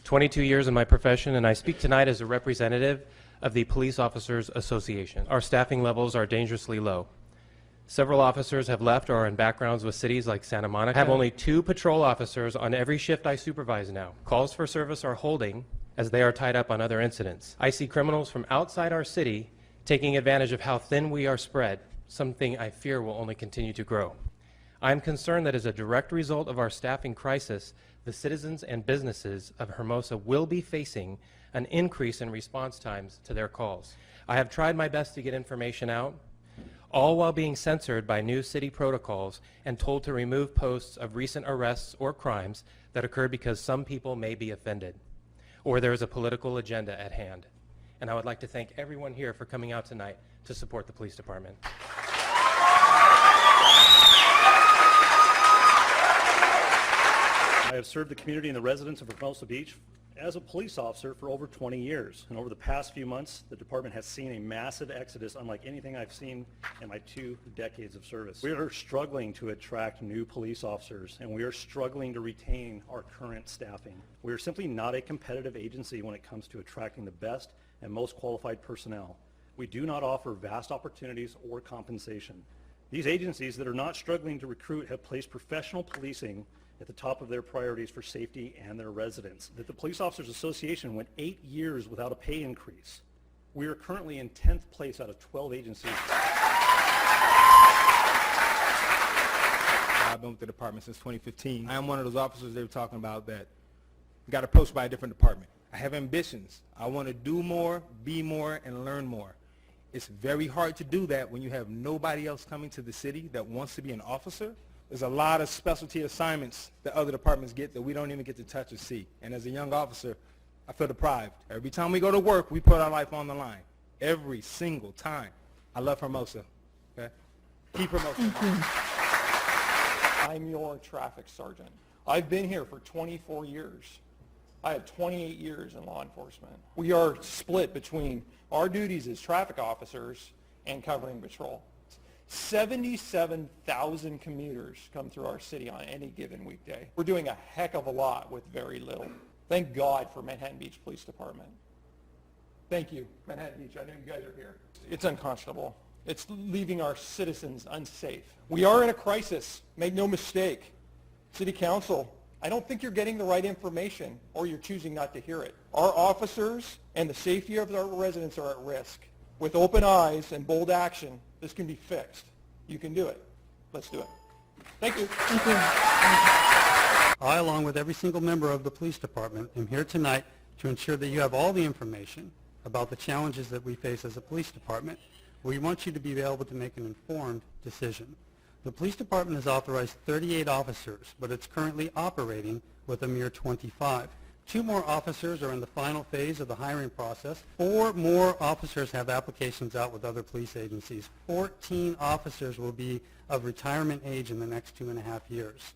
22 years in my profession, and I speak tonight as a representative of the Police Officers Association. Our staffing levels are dangerously low. Several officers have left or are in backgrounds with cities like Santa Monica. I have only 2 patrol officers on every shift I supervise now. Calls for service are holding as they are tied up on other incidents. I see criminals from outside our city taking advantage of how thin we are spread, something I fear will only continue to grow. I am concerned that as a direct result of our staffing crisis, the citizens and businesses of Hermosa will be facing an increase in response times to their calls. I have tried my best to get information out, all while being censored by new city protocols and told to remove posts of recent arrests or crimes that occurred because some people may be offended, or there is a political agenda at hand. And I would like to thank everyone here for coming out tonight to support the police department. I have served the community and the residents of Hermosa Beach as a police officer for over 20 years. And over the past few months, the department has seen a massive exodus unlike anything I've seen in my 2 decades of service. We are struggling to attract new police officers, and we are struggling to retain our current staffing. We are simply not a competitive agency when it comes to attracting the best and most qualified personnel. We do not offer vast opportunities or compensation. These agencies that are not struggling to recruit have placed professional policing at the top of their priorities for safety and their residents. That the Police Officers Association went 8 years without a pay increase. We are currently in 10th place out of 12 agencies. I've been with the department since 2015. I am one of those officers they were talking about that got approached by a different department. I have ambitions. I want to do more, be more, and learn more. It's very hard to do that when you have nobody else coming to the city that wants to be an officer. There's a lot of specialty assignments that other departments get that we don't even get to touch or see. And as a young officer, I feel deprived. Every time we go to work, we put our life on the line. Every single time. I love Hermosa. Okay? Keep Hermosa. I'm your traffic sergeant. I've been here for 24 years. I had 28 years in law enforcement. We are split between our duties as traffic officers and covering patrol. 77,000 commuters come through our city on any given weekday. We're doing a heck of a lot with very little. Thank God for Manhattan Beach Police Department. Thank you, Manhattan Beach. I know you guys are here. It's unconscionable. It's leaving our citizens unsafe. We are in a crisis. Make no mistake. City Council, I don't think you're getting the right information, or you're choosing not to hear it. Our officers and the safety of our residents are at risk. With open eyes and bold action, this can be fixed. You can do it. Let's do it. Thank you. Thank you. I, along with every single member of the police department, am here tonight to ensure that you have all the information about the challenges that we face as a police department. We want you to be able to make an informed decision. The police department has authorized 38 officers, but it's currently operating with a mere 25. 2 more officers are in the final phase of the hiring process. 4 more officers have applications out with other police agencies. 14 officers will be of retirement age in the next 2.5 years.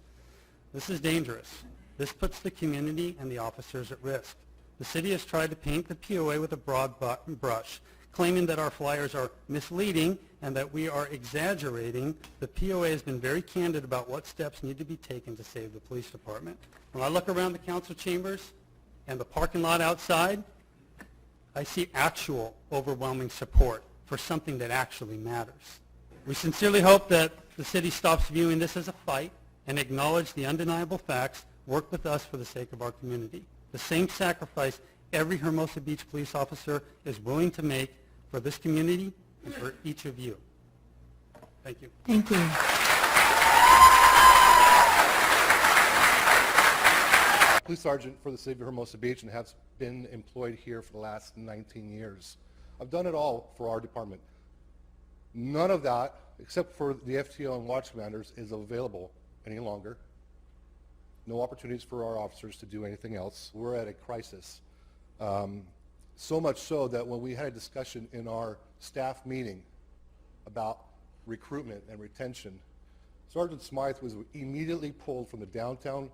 This is dangerous. This puts the community and the officers at risk. The city has tried to paint the POA with a broad brush, claiming that our flyers are misleading and that we are exaggerating. The POA has been very candid about what steps need to be taken to save the police department. When I look around the council chambers and the parking lot outside, I see actual overwhelming support for something that actually matters. We sincerely hope that the city stops viewing this as a fight and acknowledge the undeniable facts, work with us for the sake of our community. The same sacrifice every Hermosa Beach police officer is willing to make for this community and for each of you. Thank you. Thank you. Police sergeant for the city of Hermosa Beach and have been employed here for the last 19 years. I've done it all for our department. None of that, except for the FTO and watch commanders, is available any longer. No opportunities for our officers to do anything else. We're at a crisis. So much so that when we had a discussion in our staff meeting about recruitment and retention, Sergeant Smythe was immediately pulled from the downtown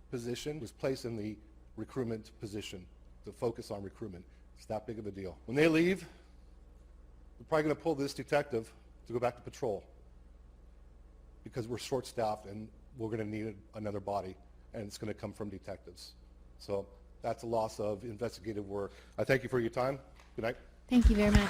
position, was placed in the recruitment position to focus on recruitment. It's that big of a deal. When they leave, we're probably going to pull this detective to go back to patrol because we're short-staffed and we're going to need another body, and it's going to come from detectives. So that's a loss of investigative work. I thank you for your time. Good night. Thank you very much.